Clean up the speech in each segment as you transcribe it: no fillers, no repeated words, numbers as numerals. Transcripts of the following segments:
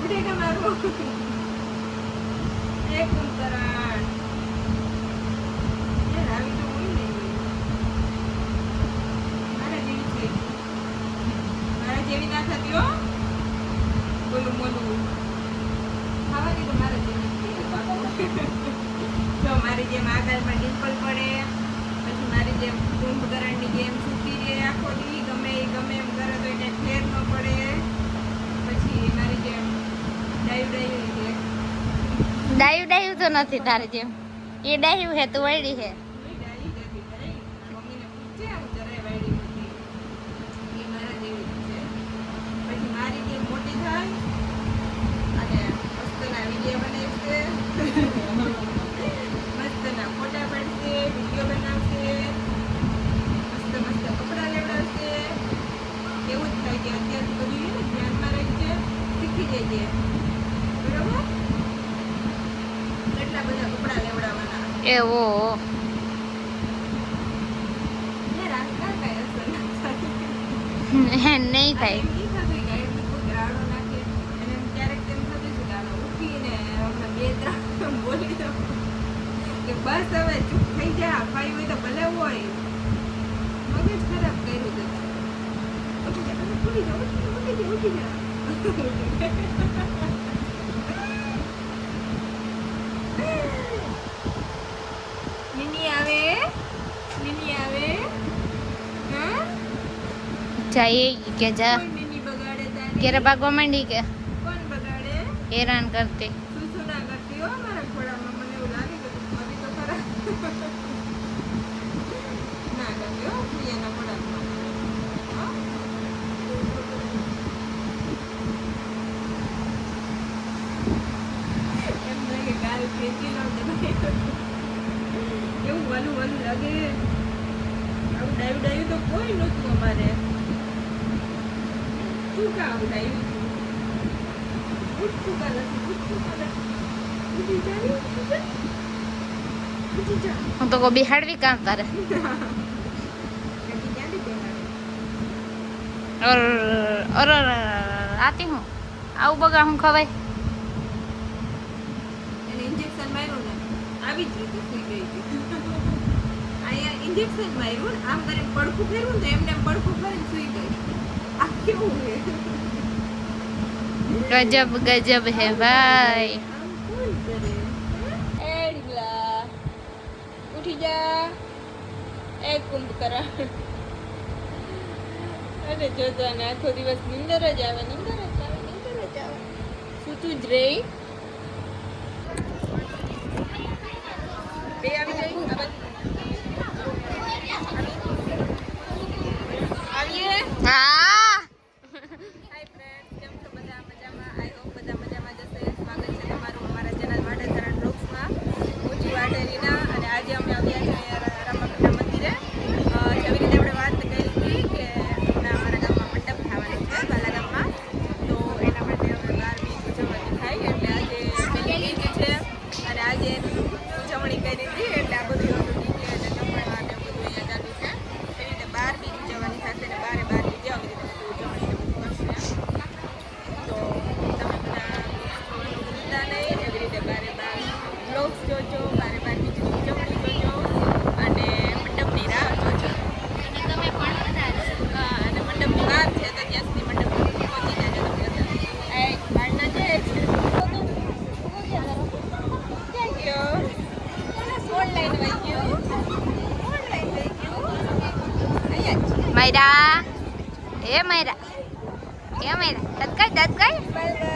उठेगा मारो एक करा ये रावी तो वही नहीं मारा जेवी ना थती हो बोलू बोलू खावा दी तो मारा जेवी तो मारी जेम આગળ માં ડિમ્પલ પડે પછી મારી જેમ કુંભકરણની જેમ સુકી રહે આખો દી ગમે એમ કરે તો એને ફેર ન પડે પછી મારી જેમ ડાયું તો નથી તારે જેમ એ ડાયું હે તું વળી હે મમ્મીને પૂછે હું જરાય વાયડી નથી એ મારા જેવી છે પછી મારી જેમ મોટી થાય અને મસ્તના વિડીયો બનાવશે મસ્તના ફોટા પાડશે વિડીયો બનાવશે મસ્ત કપડાં લેવડાવશે એવું જ થાય કે અત્યારે બધું એને ધ્યાનમાં રાખજે શીખી જઈએ બરાબર કેટલા બધા કપડાં લેવડાવવાના એવો નહીં થાય બસ હવે ચૂપ થઈ જા ભાઈ હોય તો ભલે હોય મગજ ખરાબ કર્યું ઉઠી જા મિની આવે હા જાય કે જા મિની બગાડે તારી કેરે ભાગવા માંડી કે કોણ બગાડે હેરાન કરતી શું ના કરતી હો મારા ખોડામાં મને એવું લાગે કે તું મરી તો ખરા ના કરતી હો પ્રિયાના ખોડામાં એમ લાગે ગાલ ફેંકી લો એવું વલું લાગે આવું ડાયું તો કોઈ નહોતું અમારે તું કા આવું ડાયું ઉઠતું કા નથી ઉઠી જા હું તો કોઈ બિહાડવી કામ તારે આતી હું આવું બગા હું ખવાય એને ઇન્જેક્શન માર્યું ને આવી જ રીતે સુઈ ગઈ હતી અહીંયા ઇન્જેક્શન માર્યું આમ કરીને પડખું ફેરવું તો એમને પડખું ફરીને સુઈ ગઈ આ કેવું છે ગજબ હે ભાઈ આમ કોણ કરે એડલા ઉઠી જા એક કુંભકરણ અરે જોતો ને આખો દિવસ નીંદર જ આવે સૂતું જ રહી બે આવી ગઈ આવીએ હા હાય ફ્રેન્ડ્સ કેમ છો બધા મજામાં આઈ હોપ બધા મજામાં જશે સ્વાગત છે તમારું અમારા ચેનલ વાટેતરણ બ્લોગ્સમાં ઊંચી વાટેરીના અને આજે અમે આવ્યા છીએ રામાપીરના મંદિરે જેવી રીતે આપણે વાત કરી હતી કે હમણાં અમારા ગામમાં મંડપ થવાની છે બાલા ગામમાં તો એના માટે અમે 12 બીજ ઉજવણી થાય એટલે આજે પહેલી બીજ છે અને આજે ઉજવણી કરી હતી એટલે આ બધું હતું ડીજે અને જમણવાર ને બધું અહીંયા ચાલુ છે એવી રીતે 12 બીજ ઉજવવાની થશે ને 12 બીજે આવી રીતે બધું ઉજવણી કરશે તો તમે બધા ભૂલતા નહીં એવી રીતે 12 બ્લોગ્સ જોજો 12 બીજની ઉજવણી જોજો અને મંડપની રાહ જોજો અને તમે પણ હા અને મંડપની વાર છે તો ત્યાં સુધી મંડપ પહોંચી જાજો તમે બધા એ બારના છે ક્યાં ગયો ઓનલાઈન વહી ગયો અહીંયા મયરા એ મયરા દત કઈ બાય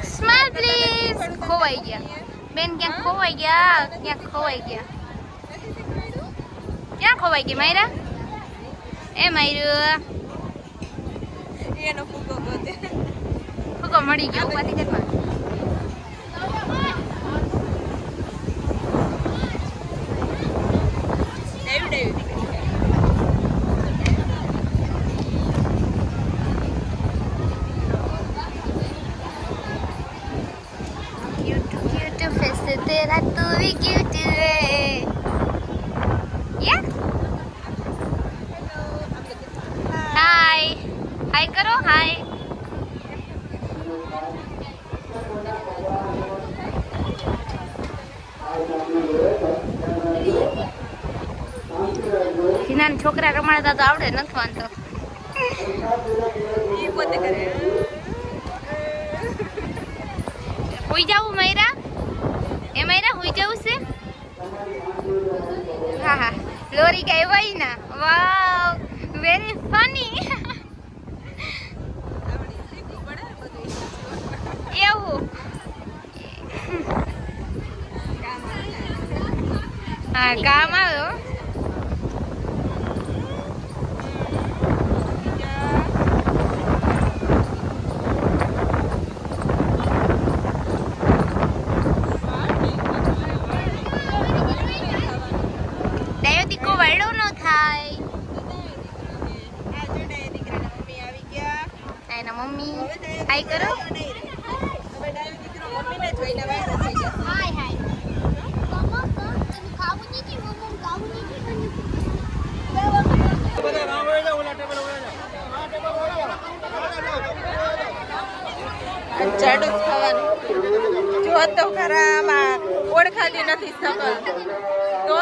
સ્માઈલ પ્લીઝ ખોવાઈ ગયા બેન ક્યાં ખોવાઈ ગયા ક્યાં ખોવાઈ ગઈ મયરા એ મયરું એનો ફૂગો ગોતે ફૂગો મળી ગયો ઉપાથી ઘરમાં क्यूट फेस तेरा तू भी क्यूट है નાના છોકરા રમાડતા તો આવડે નથી વાંધો. ઈ પોતે કરે. હુઈ જાવું મયરા? એ મયરા હુઈ જાવું છે? હા હા લોરી કઈ વઈ ના. Wow very funny. આવડી શીખવું પડે બધું. એવું હા કામ આવ્યો. ડાયો દીકો વરડો નો થાય. એના મમ્મી હાય કરો. હાય હાય. જાડું જ ખાવાનું. જો તો ખરા આમાં ઓળખાતી નથી શકલ તો તો